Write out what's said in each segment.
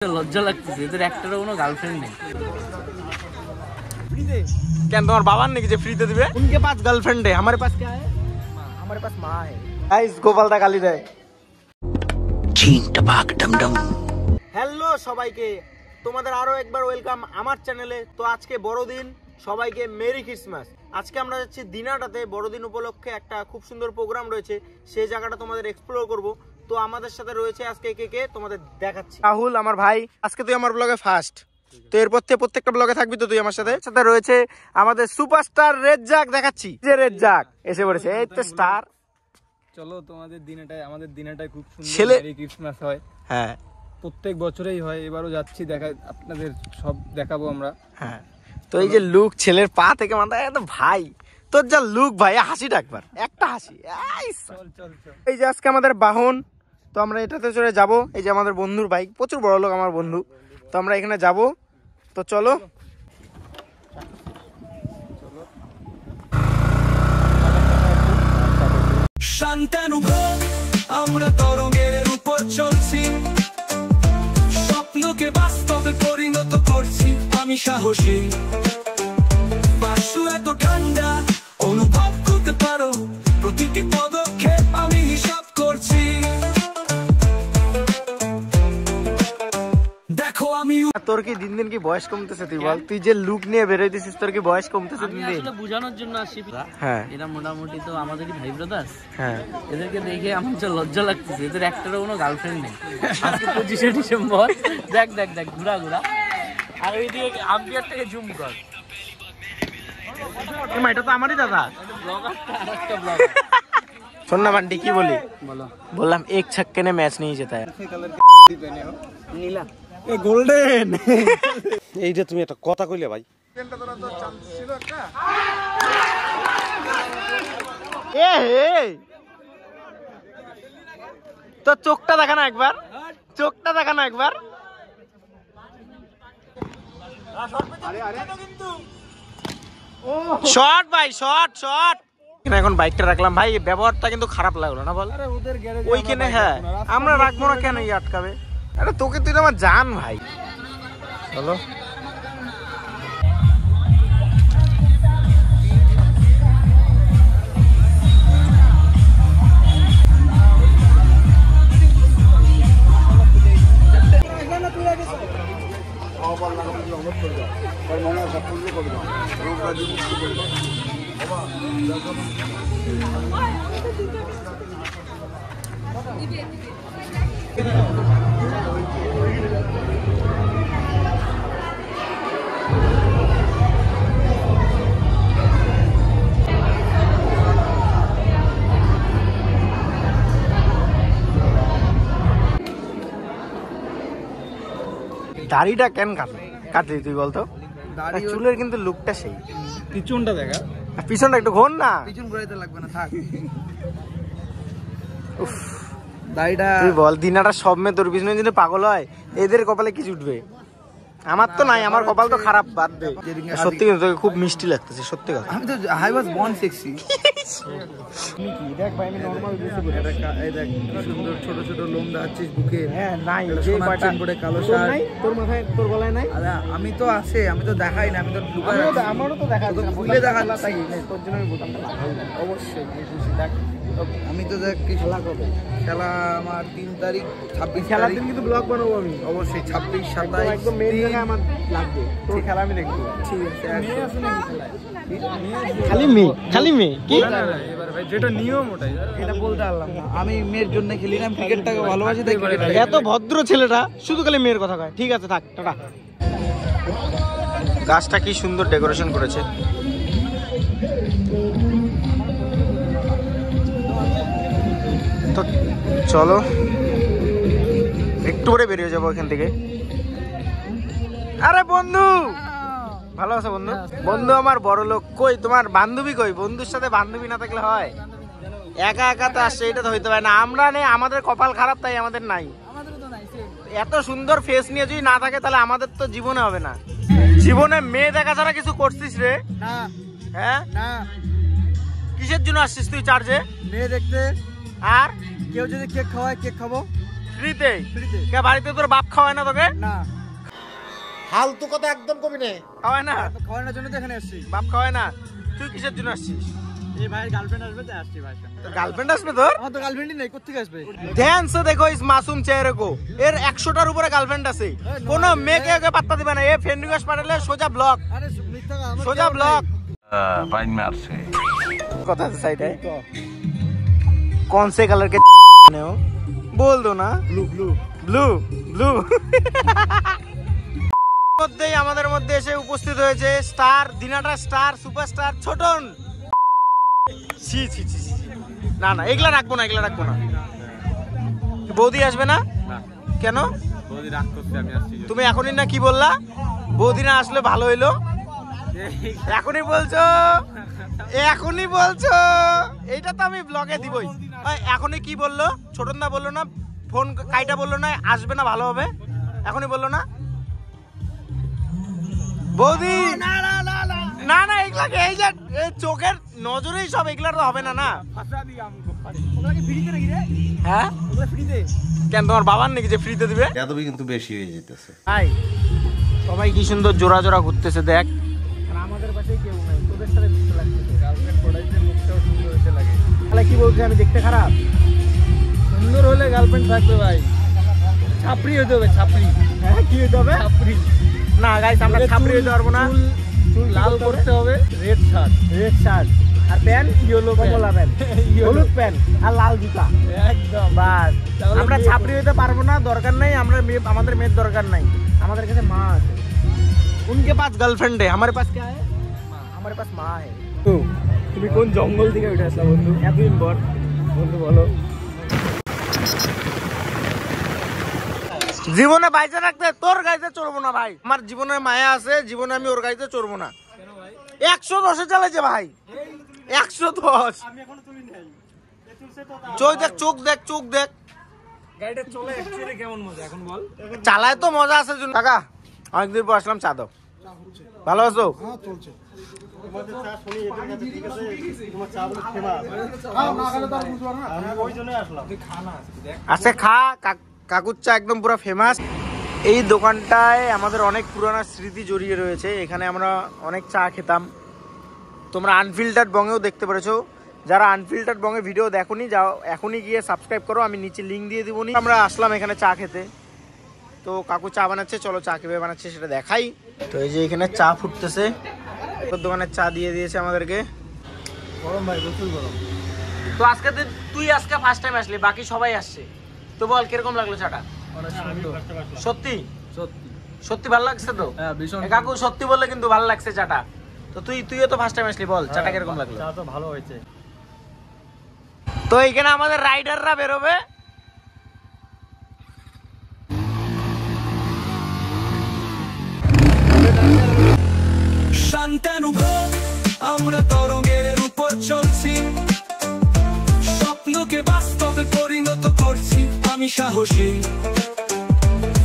লজ্জা লাগতেছে, এদের একটারও কোনো গার্লফ্রেন্ড নেই। क्या तुम्हारे बाबा ने कि फ्री दे दिए? उनके पास गर्लफ्रेंड है, हमारे पास क्या है? हमारे पास माँ है। गाइस गोपाल दा गाली दे। चीन टपाक डमडम। हेलो সবাইকে, তোমাদের আরো একবার ওয়েলকাম আমার চ্যানেলে। তো আজকে বড়দিন, সবাইকে মেরি ক্রিসমাস। আজকে আমরা যাচ্ছি দিনাটাতে, বড়দিন উপলক্ষে একটা খুব সুন্দর প্রোগ্রাম রয়েছে, সেই জায়গাটা তোমাদের এক্সপ্লোর করব। তো আমাদের সাথে রয়েছে আজকে কে তোমাদের দেখাচ্ছি। রাহুল আমার ভাই, আজকে তুই আমার ব্লগে ফার্স্ট, তো এরপর থেকে প্রত্যেকটা ব্লগে থাকবি তো তুই আমার সাথে। সাথে রয়েছে আমাদের সুপারস্টার রেজ্জাক, দেখাচ্ছি যে রেজ্জাক এসে পড়েছে, এই তো স্টার। চলো তোমাদের দিনটাই, আমাদের দিনটাই খুব সুন্দর ছেলে মেরি ক্রিসমাস হয়। হ্যাঁ, প্রত্যেক বছরেই হয়, এবারও যাচ্ছি, দেখা আপনাদের সব দেখাবো আমরা। হ্যাঁ, তো এই যে লুক ছেলের পা থেকে মাথা, তো ভাই তোর যা লুক ভাই, হাসিটা একবার, একটা হাসি। চল চল চল। এই যে আজকে আমাদের বাহন, তো আমরা এটাতে চলে যাব। এই যে আমাদের বন্ধুর বাইক, প্রচুর বড় লোক আমার বন্ধু, তো আমরা এখানে যাব। তো চলো শান্তানুভব, আমরা তরঙ্গের উপর চলছি, স্বপ্নকে বাস্তবে পরিণত করছি। আমি সাহসী, বাসু এত ঠান্ডা, অনুভব করতে পারো প্রতিটি পদক্ষেপ আমি হিসাব করছি। দেখো আমি তোর কি দিন দিন কি বয়স কমতেছে? তুই বল, তুই যে লুক নিয়ে বেরোইতেছিস, তোর কি বয়স কমতেছে দিন দিন? আসলে বোঝানোর জন্য আসি। হ্যাঁ, এরা মোটামুটি তো আমাদেরই ভাই ব্রাদার্স। হ্যাঁ, এদেরকে দেখে আমার যা লজ্জা লাগতেছে, এদের একটারও কোনো গার্লফ্রেন্ড নেই। আজকে 25শে ডিসেম্বর, দেখ দেখ দেখ ঘুরা ঘুরা, আর ওইদিকে আম্পিয়ার থেকে জুম কর। এটা তো আমারই দাদা। ব্লগারটা আর একটা ব্লগার। শোন না বান্টি, কি বলি? বলো। বললাম এক ছক্কে ने मैच नहीं जीता है। নীলা গোল্ডেন। এই যে তুমি একটা কথা কইলে ভাই, এ হে, তো চোখটা দেখা না একবার, চোখটা দেখা না একবার। শর্ট ভাই, শর্ট শর্ট। এখন বাইকটা রাখলাম ভাই, ব্যবহারটা কিন্তু খারাপ লাগলো না বল? ওইখানে হ্যাঁ, আমরা রাখবো না কেন, ই আটকাবে। আরে তোকে, তুই তো আমার জান ভাই। চলো দাড়িটা কেন কাটলি তুই বলতো? চুলের কিন্তু লুকটা সেই। পিছনটা দেখা, পিছনটা একটু ঘোর না। পিছন ঘোরাইতে লাগবে না, থাক। দাড়িটা তুই বল, দিনাটা সব মেয়ে তোর পিছনে যদি পাগল হয়, এদের কপালে কিছু উঠবে? আমার তো নাই, আমার কপাল তো খারাপ, বাদ দে। সত্যি কিন্তু তোকে খুব মিষ্টি লাগতেছে, সত্যি কথা। আমি তো আই ওয়াজ বর্ন সেক্সি। দেখ ভাই, আমি নরমাল বেশি করি। এই দেখ কি সুন্দর ছোট ছোট লোম দাচ্ছিস বুকে। হ্যাঁ, নাই যে পাটেন পরে কালো শার্ট। তোর মাথায়, তোর গলায় নাই? আরে আমি তো আছে, আমি তো দেখাই না, আমি তো লুকাই রাখি। আমারও তো দেখা তো খুলে দেখাচ্ছি। তোর জন্য আমি বোতামটা লাগাই। অবশ্যই খুশি দেখ। আমি তো দেখ কি খেলা করবো, খেলা আমার 3 তারিখ 26 খেলার তারিখ দিন কিন্তু ব্লগ বানাবো আমি অবশ্যই। 26 27 একদম মেন জায়গায় আমার লাগবে, তোর খেলা আমি দেখবো। ঠিক আছে। খালি মেয়ে, খালি মেয়ে কি? এবার ভাই যেটা নিয়ম ওটাই, এটা বলতে পারলাম না। আমি মেয়ের জন্য খেলি না, ক্রিকেটটাকে ভালোবাসি তাই ক্রিকেট। এত ভদ্র ছেলেটা শুধু খালি মেয়ের কথা কয়। ঠিক আছে, থাক, টাটা। গাছটা কি সুন্দর ডেকোরেশন করেছে। তো চলো একটু পরে বেরিয়ে যাবো এখান থেকে। আরে বন্ধু, ভালো আছো বন্ধু? বন্ধু আমার বড় লোক। কই তোমার বান্ধবী কই? বন্ধুর সাথে বান্ধবী না থাকলে হয়? একা একা তো আসছে, এটা তো হইতে পারে না। আমরা নেই, আমাদের কপাল খারাপ, তাই আমাদের নাই। এত সুন্দর ফেস নিয়ে যদি না থাকে, তাহলে আমাদের তো জীবনে হবে না। জীবনে মেয়ে দেখা ছাড়া কিছু করছিস রে? না হ্যাঁ, না। কিসের জন্য আসছিস তুই চার্জে? মেয়ে দেখতে। আর কেউ যদি কেক খাওয়ায়, কেক খাবো। ফ্রিতে কে বাড়িতে তোর বাপ খাওয়ায় না তোকে? না ফালতু কথা একদম কবি নে। খাওয়ায় না? খাওয়ানোর জন্য তো এখানে আসছি। বাপ খাওয়ায় না? তুই কিসের জন্য আসছিস? এই ভাইয়ের গার্লফ্রেন্ড আসবে তাই আসছি ভাই। তোর গার্লফ্রেন্ড আসবে তোর? আমার তো গার্লফ্রেন্ডই নেই, কোত্থেকে আসবে? ধ্যান সে দেখো ইস মাসুম চেহারে কো, এর 100টার উপরে গার্লফ্রেন্ড আছে। কোন মেয়েকে ওকে পাত্তা দিবে না। এ ফ্রেন্ড রিকোয়েস্ট পাঠালে সোজা ব্লক, আরে মিথ্যা কথা, সোজা ব্লক। বাইন মারছে কথা সাইড है कौन से कलर के हो बोल दो ना। ব্লু ব্লু ব্লু ব্লু মধ্যেই আমাদের মধ্যে এসে উপস্থিত হয়েছে star, Dinhata star, superstar Chhoton. ছি ছি ছি ছি। না না এগুলা রাখবো না, এগুলা রাখবো না। বৌদি আসবে না? কেন? বৌদি রাগ করছে, আমি আসছি। তুমি এখনই না কি বললা? বৌদি না আসলে ভালো হইলো, এখনই বলছো, এখনই বলছো। এইটা তো আমি ব্লগে দিবই। এখনই কি বললো? ছোটন দা বললো না, ফোন কাইটা বললো না আসবে না ভালো হবে, এখনই বললো না বৌদি? না না এগুলাকে এই যে চোখের নজরেই সব, এগুলা তো হবে না। না হ্যাঁ কেন তোমার বাবার নাকি যে ফ্রিতে দিবে? এতবি কিন্তু বেশি হয়ে যেতেছে। হাই সবাই কি সুন্দর জোড়া জোড়া ঘুরতেছে দেখ। আমাদের পাশে কেউ নাই, তোদের সাথে দেখতে লাগতেছে। গার্লফ্রেন্ড পড়াইতে মুখটাও সুন্দর হতে লাগে। তাহলে কি বলছিস আমি দেখতে খারাপ? সুন্দর হলে গার্লফ্রেন্ড থাকবে ভাই, ছাপড়ি হতে হবে। ছাপড়ি? হ্যাঁ কি হতে হবে? ছাপড়ি না গাইস আমরা ছাপড়ি হতে পারবো না। চুল লাল করতে হবে, রেড শার্ট, রেড শার্ট আর প্যান্ট ইয়েলো, কমলা প্যান্ট, হলুদ প্যান্ট আর লাল জুতা, একদম। বাস। আমরা ছাপড়ি হতে পারবো না, দরকার নাই। আমরা আমাদের মেয়ের দরকার নাই, আমাদের কাছে মা আছে। उनके पास गर्लफ्रेंड है, हमारे पास क्या है? हमारे पास माँ है। তুমি কোন জঙ্গল থেকে উঠে আসলা বন্ধু? এতদিন পর বন্ধু বলো। জীবনে বাইচে রাখতে তোর গাড়িতে চড়বো না ভাই। আমার জীবনে মায়া আছে, জীবনে আমি ওর গাড়িতে চড়বো না। 110-এ চালাইছে ভাই, 110। চোখ দেখ, চোখ দেখ, চোখ দেখ। গাড়িটা চলে অ্যাকচুয়ালি কেমন মজা এখন বল? চালায় তো মজা আছে। কাকা অনেকদিন পর আসলাম, চা দাও। ভালো আছো? আচ্ছা খা, কাকুর চা একদম পুরো ফেমাস। এই দোকানটায় আমাদের অনেক পুরানো স্মৃতি জড়িয়ে রয়েছে। এখানে আমরা অনেক চা খেতাম। তোমরা আনফিল্টার্ড বঙেও দেখতে পেরেছো। যারা আনফিল্টার্ড বঙে ভিডিও দেখোনি, যাও এখনই গিয়ে সাবস্ক্রাইব করো, আমি নিচে লিঙ্ক দিয়ে দিব। আমরা আসলাম এখানে চা খেতে। তো কাকু চা বানাচ্ছে, চলো চা কিভাবে বানাচ্ছে সেটা দেখাই। তো এই যে এখানে চা ফুটতেছে, দোকানের চা দিয়ে দিয়েছে আমাদেরকে। গরম ভাই, প্রচুর গরম। তো আজকে তুই আজকে ফার্স্ট টাইম আসলি, বাকি সবাই আসছে। তো বল কিরকম লাগলো চাটা? অনেক সুন্দর, সত্যি সত্যি সত্যি ভালো লাগছে তো? হ্যাঁ ভীষণ। কাকু সত্যি বললে কিন্তু ভালো লাগছে চাটা। তো তুইও তো ফার্স্ট টাইম আসলি, বল চাটা কিরকম লাগলো? চা তো ভালো হয়েছে। তো এখানে আমাদের রাইডাররা বেরোবে। শান্তানুভব আমরা তরঙ্গের উপর চলছি, স্বপ্নকে বাস্তবে পরিণত করছি। আমি সাহসী,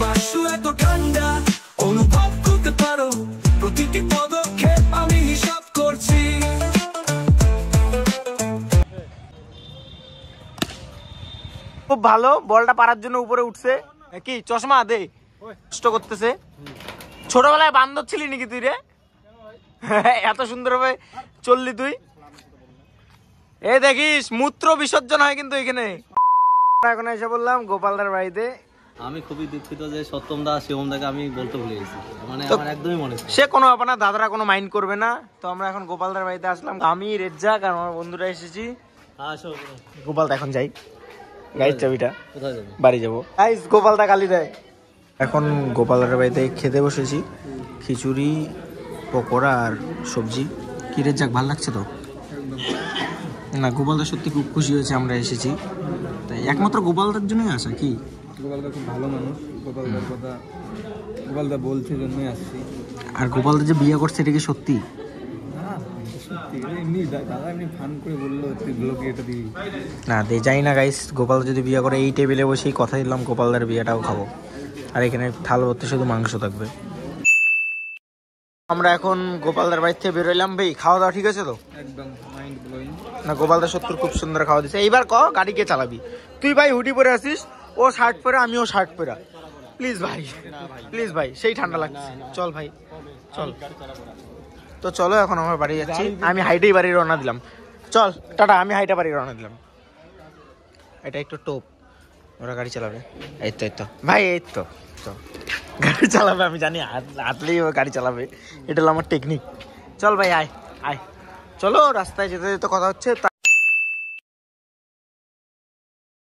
বাসু এত ঠান্ডা, অনুভব করতে পারো প্রতিটি পদক্ষেপ আমি হিসাব করছি। খুব ভালো, বলটা পারার জন্য উপরে উঠছে। কি চশমা দে, কষ্ট করতেছে। ছোটবেলায় বান্দর ছিলি নাকি তুই রে? এত সুন্দর ভাবে চললি তুই। এই দেখিস মূত্র বিসর্জন হয় কিন্তু এখানে। এখন এসে বললাম গোপালদার বাড়িতে। আমি খুবই দুঃখিত যে সত্যম দা শিবম দাকে আমি বলতে ভুলে গেছি, মানে আমার একদমই মনে ছিল। সে কোনো ব্যাপার না, দাদারা কোনো মাইন্ড করবে না। তো আমরা এখন গোপালদার বাড়িতে আসলাম, আমি রেজ্জাক আর আমার বন্ধুরা এসেছি। আসো গোপাল এখন যাই, গাড়ির চাবিটা কোথায় যাবে? বাড়ি যাবো। গাইস গোপালদা গালি দেয়। এখন গোপালদার বাড়িতে খেতে বসেছি, খিচুড়ি, পকোড়া আর সবজি। কি রেজ্জাক ভালো লাগছে তো? না গোপালদা সত্যি খুব খুশি হয়েছে আমরা এসেছি। তাই একমাত্র গোপালদার জন্যই আসা কি? গোপালদা খুব ভালো মানুষ, গোপালদার কথা গোপালদা বলছে জন্যই আসছি। আর গোপালদা যে বিয়ে করছে এটা কি সত্যি? সত্যি এমনি দাদা এমনি ফান করে বললো তুই ব্লগে এটা দিবি না দে যাই না গাইস। গোপালদা যদি বিয়ে করে এই টেবিলে বসেই কথা দিলাম গোপালদার বিয়েটাও খাবো। আর এখানে থাল ভর্তি শুধু মাংস থাকবে। আমরা এখন গোপালদার বাড়ি থেকে বেরোলাম। ভাই খাওয়া দাওয়া ঠিক আছে তো? একদম মাইন্ড ব্লোয়িং। না গোপালদা সত্যি খুব সুন্দর খাওয়া দিচ্ছে। এইবার ক গাড়ি কে চালাবি? তুই ভাই হুডি পরে আসিস, ও শার্ট পরে আমিও শার্ট পরে। প্লিজ ভাই, প্লিজ ভাই, সেই ঠান্ডা লাগছে। চল ভাই চল। তো চলো এখন আমার বাড়ি যাচ্ছি। আমি হাইটেই বাড়ি রওনা দিলাম। চল টাটা, আমি হাইটা বাড়ি রওনা দিলাম। এটা একটু টোপ, ওরা গাড়ি চালাবে। এই তো ভাই, এই তো গাড়ি চালাবে। আমি জানি হাতলেই ও গাড়ি চালাবে, এটা হলো আমার টেকনিক। চল ভাই আয় আয়, চলো রাস্তায় যেতে যেতে কথা হচ্ছে।